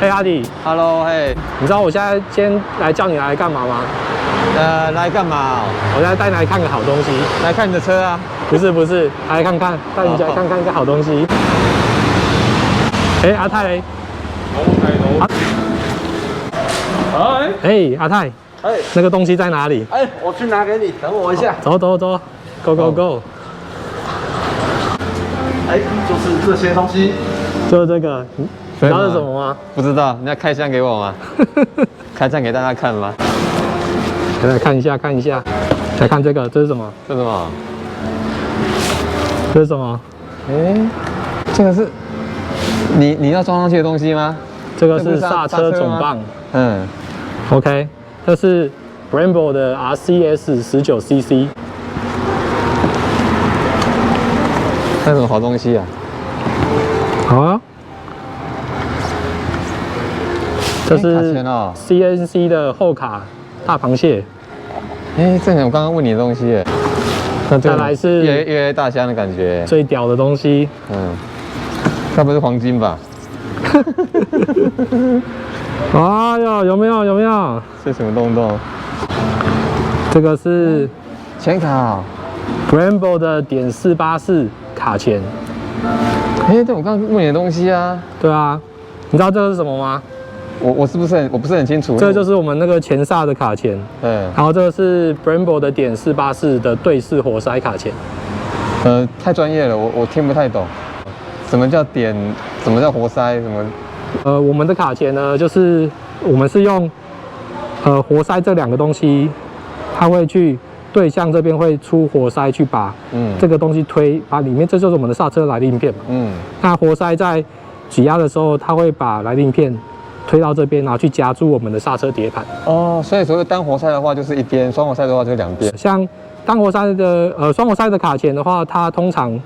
嘿，阿弟 ，Hello， 嘿，你知道我现在今天来叫你来干嘛吗？来干嘛？我现在带你来看个好东西。来看你的车啊？不是，来看看，带你来看看一个好东西。哎，阿泰嘞？哎，阿泰，那个东西在哪里？我去拿给你，等我一下。走 ，Go Go。就是这些东西。就是这个，你知道是什么吗？不知道，你要开箱给我吗？开箱给大家看吗？来看一下，来看这个，这是什么？这是什么？这是什么？这个是你要装上去的东西吗？这个是刹车总棒。OK， 这是 Brembo 的 RCS 19cc。这什么好东西啊？好啊，这是卡钳哦 CNC 的后卡大螃蟹。这我刚刚问你的东西耶。那再来是越来大箱的感觉。最屌的东西。该不是黄金吧？哎呀，有没有？是什么东东？这个是显卡。Brembo 的.484卡钳。这我刚刚问你的东西啊。对啊，你知道这个是什么吗？我不是很清楚。这就是我们那个前刹的卡钳。然后这个是 Brembo 的.484的对式活塞卡钳。太专业了，我听不太懂。什么叫点？什么叫活塞？什么？我们的卡钳呢，就是我们是用活塞这两个东西，它会去对向这边会出活塞去把这个东西推，把里面这就是我们的刹车来令片嘛。那活塞在挤压的时候，它会把来令片推到这边，然后去夹住我们的刹车碟盘。所以所谓单活塞的话就是一边，双活塞的话就是两边。像单活塞的双活塞的卡钳的话，它通常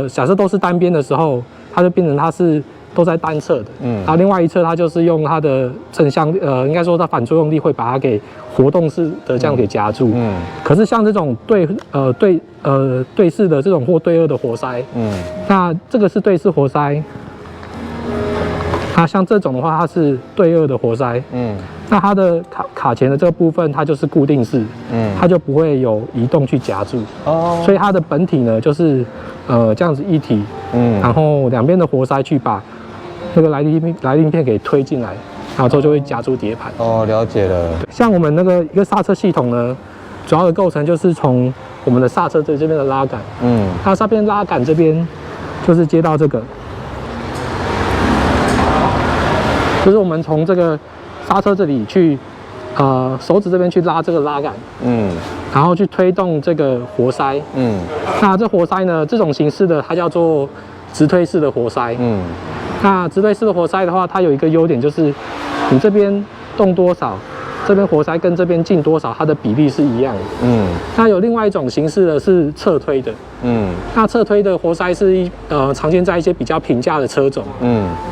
假设都是单边的时候，它就变成它是都在单侧的，然后另外一侧它就是用它的正向应该说它反作用力会把它给活动式的这样给夹住。可是像这种对式的这种或对二的活塞，那这个是对式活塞。那像这种的话，它是对二的活塞，那它的卡钳的这个部分，它就是固定式，它就不会有移动去夹住，所以它的本体呢就是这样子一体，然后两边的活塞去把那个来令片给推进来，然后之后就会夹住碟盘。了解了。像我们那个一个刹车系统呢，主要的构成就是从我们的刹车这边的拉杆，它上边拉杆这边就是接到这个。就是我们从这个刹车这里去，手指这边去拉这个拉杆，然后去推动这个活塞，那这活塞呢，这种形式的它叫做直推式的活塞，那直推式的活塞的话，它有一个优点就是，你这边动多少，这边活塞跟这边进多少，它的比例是一样的，那有另外一种形式的是侧推的，那侧推的活塞是常见在一些比较平价的车种，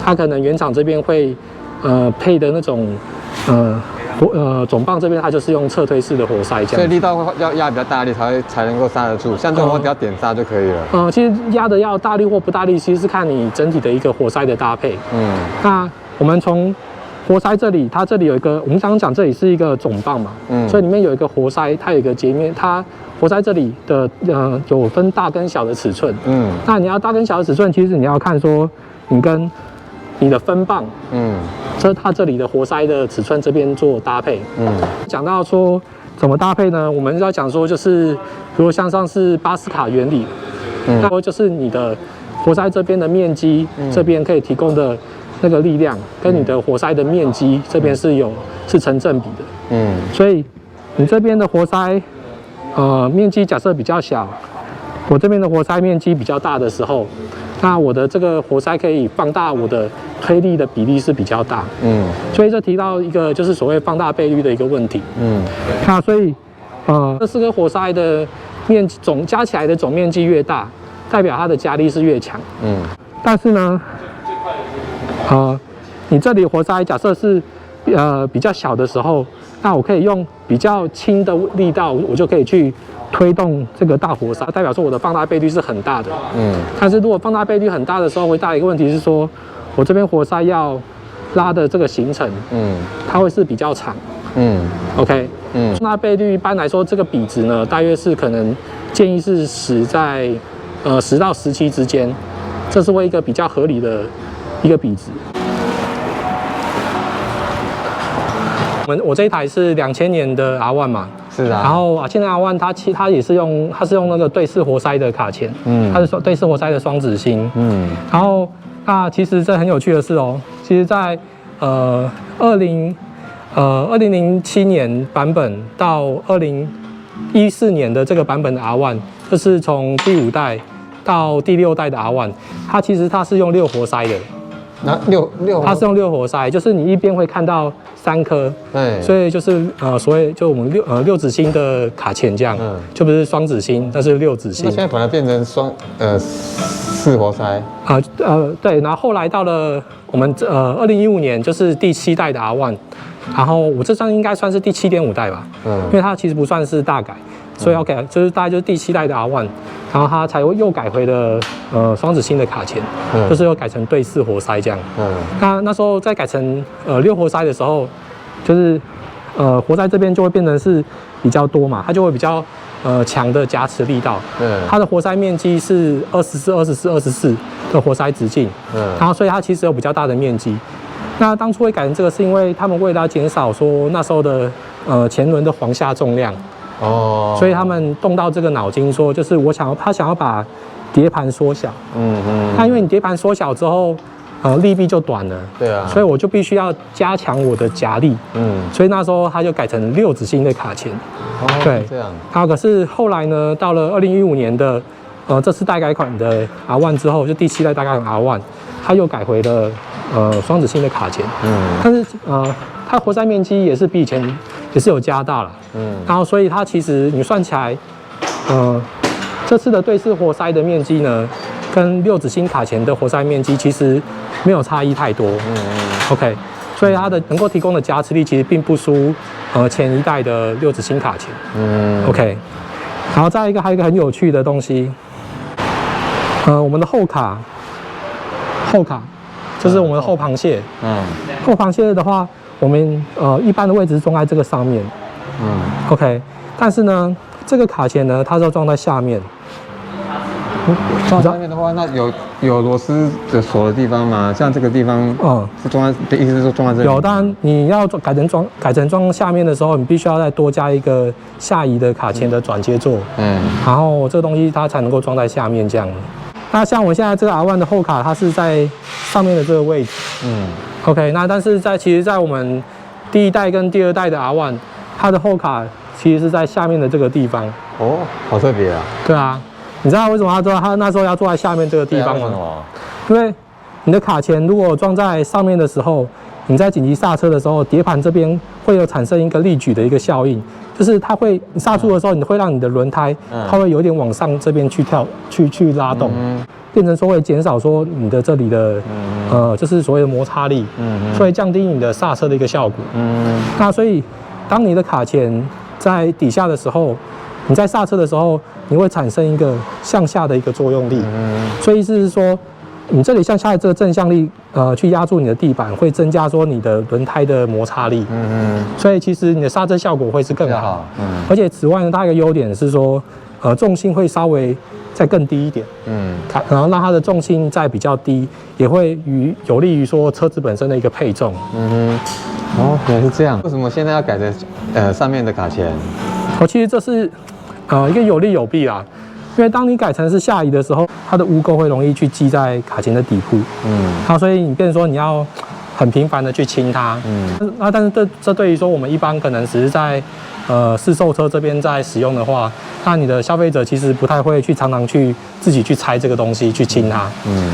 它可能原厂这边会配的那种总棒这边它就是用侧推式的活塞这样，所以力道要压比较大力才能够刹得住，像这种我只要点刹就可以了。其实压的要大力或不大力，其实是看你整体的一个活塞的搭配。那我们从活塞这里，它这里有一个，我们刚刚讲这里是一个总棒嘛，所以里面有一个活塞，它有一个截面，它活塞这里的有分大跟小的尺寸。那你要大跟小的尺寸，其实你要看说你跟你的分棒，它这里的活塞的尺寸这边做搭配。讲到说怎么搭配呢？我们要讲说就是，如果像上是巴斯卡原理，那就是你的活塞这边的面积，这边可以提供的那个力量，跟你的活塞的面积这边是成正比的。所以你这边的活塞，面积假设比较小，我这边的活塞面积比较大的时候，那我的这个活塞可以放大我的推力的比例是比较大，所以这提到一个就是所谓放大倍率的一个问题，那所以这四个活塞的面积加起来的总面积越大，代表它的加力是越强，但是呢，你这里活塞假设是比较小的时候，那我可以用比较轻的力道，我就可以去推动这个大活塞，代表说我的放大倍率是很大的。但是如果放大倍率很大的时候，会带来一个问题是说，我这边活塞要拉的这个行程，它会是比较长，OK，那倍率一般来说，这个比值呢，大约是可能建议是10到17之间，这是会一个比较合理的一个比值。我这一台是2000年的 R1 嘛，是啊。然后2000年 R1 它也是用那个对式活塞的卡钳，它是对式活塞的双子星，然后那其实这很有趣的是哦，其实在2007年版本到2014年的这个版本的 R1， 就是从第5代到第6代的 R1， 它其实是用6活塞的。那六，它是用6活塞，就是你一边会看到3颗，所以就是所谓就我们六子星的卡钳这样，就不是双子星，那是6子星。那现在把它变成4活塞对，然后后来到了我们2015年就是第7代的 R1， 然后我这张应该算是第7.5代吧，因为它其实不算是大改，所以 OK 就是大概就是第7代的 R1。然后它才又改回了双子星的卡钳，就是又改成对式活塞这样。那时候在改成6活塞的时候，就是活塞这边就会变成是比较多嘛，它就会比较强的夹持力道。它的活塞面积是24的活塞直径。然后所以它其实有比较大的面积。那当初会改成这个，是因为他们为了要减少说那时候的前轮的簧下重量。所以他们动到这个脑筋，说就是他想要把碟盘缩小，那因为你碟盘缩小之后，力臂就短了，对啊，所以我就必须要加强我的夹力，所以那时候他就改成6子星的卡钳，对，这样。然后可是后来呢，到了2015年的这次大改款的 R1 之后，就第7代大改款 R1， 他又改回了双子星的卡钳，但是它活塞面积也是比以前也是有加大了，然后所以它其实你算起来，这次的对式活塞的面积呢，跟6子星卡钳的活塞面积其实没有差异太多，OK， 所以它的能够提供的夹持力其实并不输前1代的6子星卡钳，OK， 然后再一个还有一个很有趣的东西，我们的后卡就是我们的后螃蟹，后螃蟹的话。我们一般的位置是装在这个上面，OK， 但是呢，这个卡钳呢，它是要装在下面。装在下面的话，那有螺丝的锁的地方吗？像这个地方，是装在，意思是说装在这里。有，当然你要改成装下面的时候，你必须要再多加一个下移的卡钳的转接座，然后这个东西它才能够装在下面这样。那像我现在这个 R1 的后卡，它是在上面的这个位置，OK， 那但是其实在我们第1代跟第2代的 R1， 它的后卡其实是在下面的这个地方。哦，好特别啊！对啊，你知道为什么他那时候要坐在下面这个地方吗？因为你的卡钳如果装在上面的时候，你在紧急刹车的时候，碟盘这边会有产生一个力矩的一个效应，就是它会你刹住的时候，你会让你的轮胎它会有点往上这边去拉动，变成说会减少说你的这里的就是所谓的摩擦力，所以降低你的刹车的一个效果。那所以当你的卡钳在底下的时候，你在刹车的时候，你会产生一个向下的一个作用力，所以意思是说。你这里向下的这个正向力，去压住你的地板，会增加说你的轮胎的摩擦力，所以其实你的刹车效果会是更好，而且此外呢，它一个优点是说，重心会稍微再更低一点，然后让它的重心再比较低，也会有利于说车子本身的一个配重，哦，原来是这样，为什么现在要改成上面的卡钳？其实这是一个有利有弊啦。因为当你改成是下移的时候，它的污垢会容易去积在卡钳的底部，好，所以你变成说你要很频繁的去清它，那但是这对于说我们一般可能只是在市售车这边在使用的话，那你的消费者其实不太会去常常去自己去拆这个东西去清它，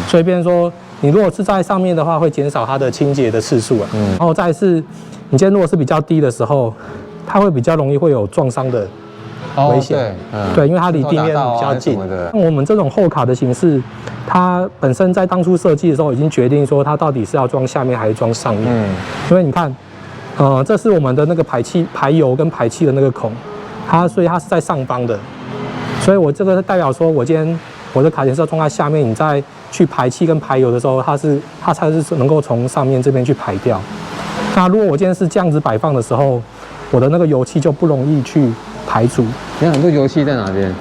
所以变成说你如果是在上面的话，会减少它的清洁的次数，然后再是你今天如果是比较低的时候，它会比较容易会有撞伤的。危险，对，因为它离地面比较近。那我们这种后卡的形式，它本身在当初设计的时候已经决定说，它到底是要装下面还是装上面。因为你看，这是我们的那个排油跟排气的那个孔，所以它是在上方的。所以我这个代表说，我今天我的卡钳是要装在下面，你再去排气跟排油的时候，它才是能够从上面这边去排掉。那如果我今天是这样子摆放的时候，我的那个油气就不容易去排除。你看这油气在哪边？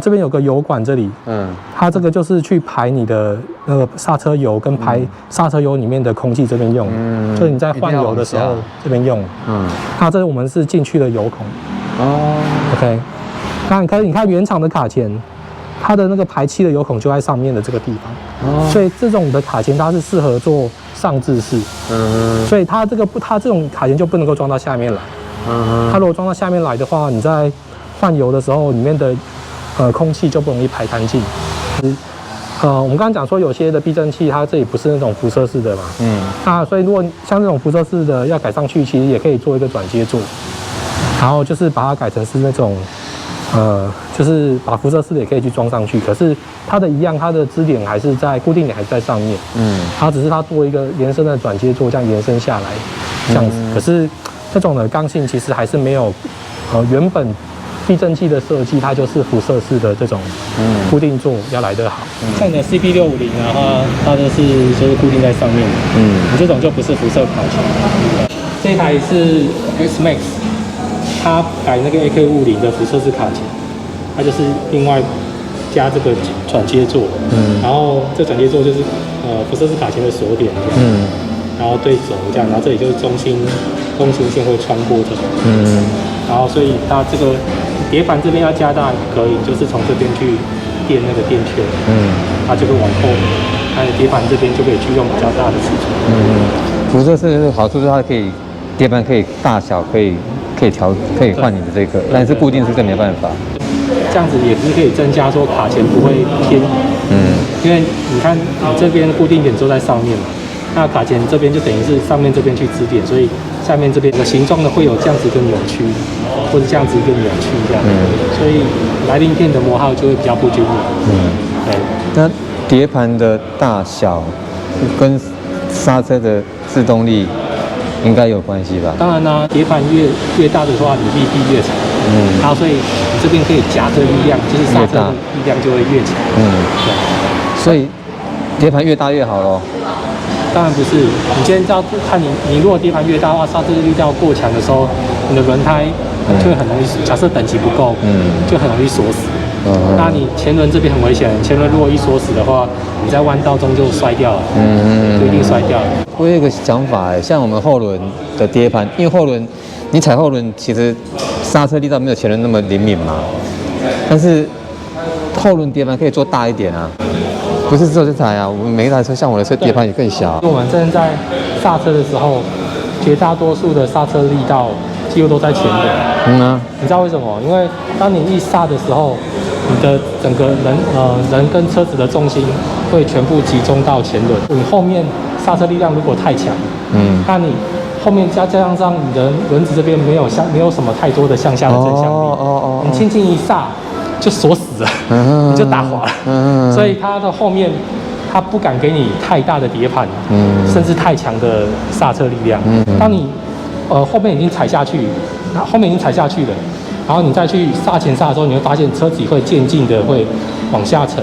这边有个油管，这里，它这个就是去排你的那个刹车油跟排刹车油里面的空气这边用，就是你在换油的时候这边用，那这我们是进去的油孔。OK， 那你看原厂的卡钳，它的那个排气的油孔就在上面的这个地方，所以这种的卡钳它是适合做上置式，所以它这种卡钳就不能够装到下面来，它如果装到下面来的话，你在换油的时候里面的空气就不容易排干净。我们刚刚讲说有些的避震器它这里不是那种辐射式的嘛，那所以如果像这种辐射式的要改上去，其实也可以做一个转接座，然后就是把它改成是那种就是把辐射式的也可以去装上去，可是它的一样，它的支点还是在固定点还是在上面，它只是它做一个延伸的转接座，这样延伸下来这样子，可是这种的刚性其实还是没有原本避震器的设计，它就是辐射式的这种固定座要来得好。像你的 CP650的话，它就是固定在上面的。你这种就不是辐射卡钳。这一台是 X Max， 它改那个 AK550的辐射式卡钳，它就是另外加这个转接座。然后这转接座就是辐射式卡钳的锁点这样。然后对轴这样，然后这里就是中心线会穿过这种。然后所以它这个碟盘这边要加大可以，就是从这边去垫那个垫圈，它就会往后，它的碟盘这边就可以去用比较大的尺寸。辐射式的好处是它可以碟盘可以大小可以调，可以换你的这个，但是固定式这没办法。这样子也是可以增加说卡钳不会偏移。因为你看你这边固定点都在上面嘛，那卡钳这边就等于是上面这边去支点，所以下面这边的形状呢会有这样子一个扭曲，或者这样子一个扭曲这样，所以来鳞片的磨耗就会比较不均匀。对。那碟盘的大小跟刹车的制动力应该有关系吧？当然啦，碟盘越大的话，你力臂越长。然后所以你这边可以夹的力量，就是刹车的力量就会越强。对。所以碟盘越大越好咯。当然不是，你今天要看你如果碟盘越大的话，刹车力道过强的时候，你的轮胎就会很容易，假设等级不够，就很容易锁死。那你前轮这边很危险，前轮如果一锁死的话，你在弯道中就摔掉了，就一定摔掉了。我有一个想法，像我们后轮的碟盘，因为后轮你踩后轮，其实刹车力道没有前轮那么灵敏嘛，但是后轮碟盘可以做大一点啊。不是只有这台啊，我们每一台车，像我的车碟盘也更小。我们真的在刹车的时候，绝大多数的刹车力道几乎都在前轮。你知道为什么？因为当你一刹的时候，你的整个人跟车子的重心会全部集中到前轮。你后面刹车力量如果太强，那你后面加上你的轮子这边没有什么太多的向下的正向力，你轻轻一刹就锁死了，你就打滑了。所以它的后面，它不敢给你太大的碟盘，甚至太强的刹车力量。当你后面已经踩下去，然后你再去刹前刹的时候，你会发现车子会渐进的会往下沉。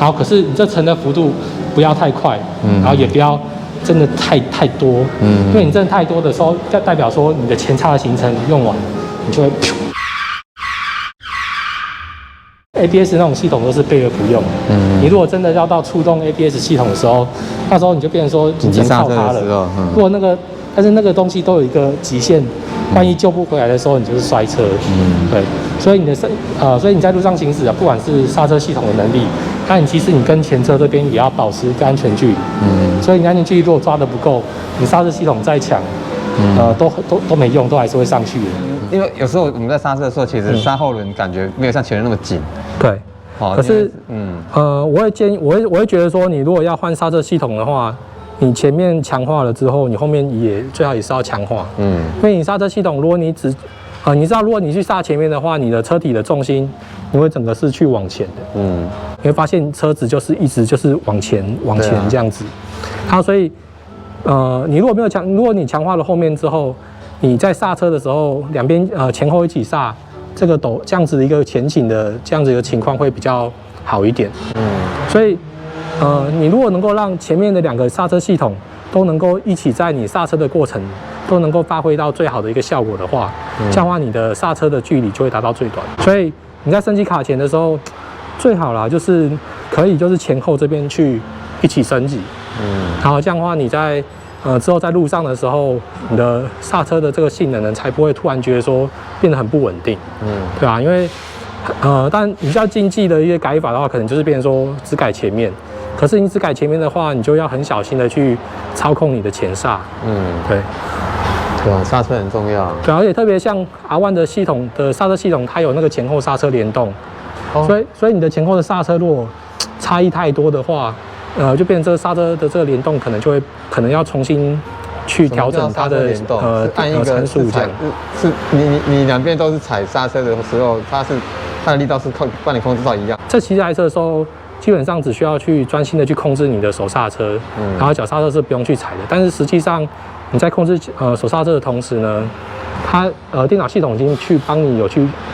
然后可是你这沉的幅度不要太快，然后也不要真的太多。因为你真的太多的时候，代表说你的前叉的行程用完，你就会。ABS 那种系统都是备而不用。你如果真的要到触动 ABS 系统的时候，那时候你就变成说只能靠它了。如果但是那个东西都有一个极限，万一救不回来的时候，你就是摔车。对，所以所以你在路上行驶啊，不管是刹车系统的能力，但其实你跟前车这边也要保持一个安全距离。所以你安全距离如果抓得不够，你刹车系统再强，都没用，都还是会上去的。因为有时候我们在刹车的时候，其实刹后轮感觉没有像前轮那么紧。对，可是我会建议，我会觉得说，你如果要换刹车系统的话，你前面强化了之后，你后面也最好也是要强化。因为你刹车系统，如果你你知道，如果你去刹前面的话，你的车体的重心，你会整个是去往前的。你会发现车子就是一直就是往前这样子。好，所以你如果你强化了后面之后，你在刹车的时候，两边前后一起刹，这样子的一个前倾的这样子一个情况会比较好一点。所以你如果能够让前面的2个刹车系统都能够一起在你刹车的过程都能够发挥到最好的一个效果的话，这样的话你的刹车的距离就会达到最短。所以你在升级卡钳的时候，最好啦就是可以就是前后这边去一起升级，然后这样的话你在之后在路上的时候，你的刹车的这个性能呢才不会突然觉得说变得很不稳定，对吧？因为但比较经济的一些改法的话，可能就是变成说只改前面。可是你只改前面的话，你就要很小心的去操控你的前刹。对。对啊，刹车很重要。对，而且特别像 R1的系统的刹车系统，它有那个前后刹车联动，所以你的前后的刹车如果差异太多的话，就变成这个刹车的这个联动可能要重新去调整它的参数这样。是你2边都是踩刹车的时候，它的力道是帮你控制到一样。这骑这台车的时候，基本上只需要去专心的去控制你的手刹车，然后脚刹车是不用去踩的。但是实际上你在控制手刹车的同时呢，它电脑系统已经去帮你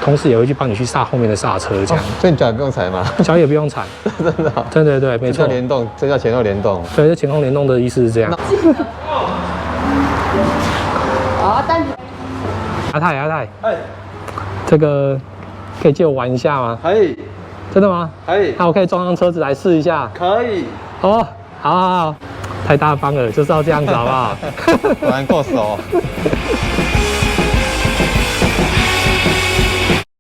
同时也会去帮你去刹后面的刹车这样。所以你脚也不用踩吗？脚也不用踩，真的、哦。对，没错。这叫联动，这叫前后联动。对，这前后联动的意思是这样。阿泰，这个可以借我玩一下吗？可以。真的吗？可以。那我可以装上车子来试一下。可以。哦，好，太大方了，就是要这样子，好不好？果然够熟。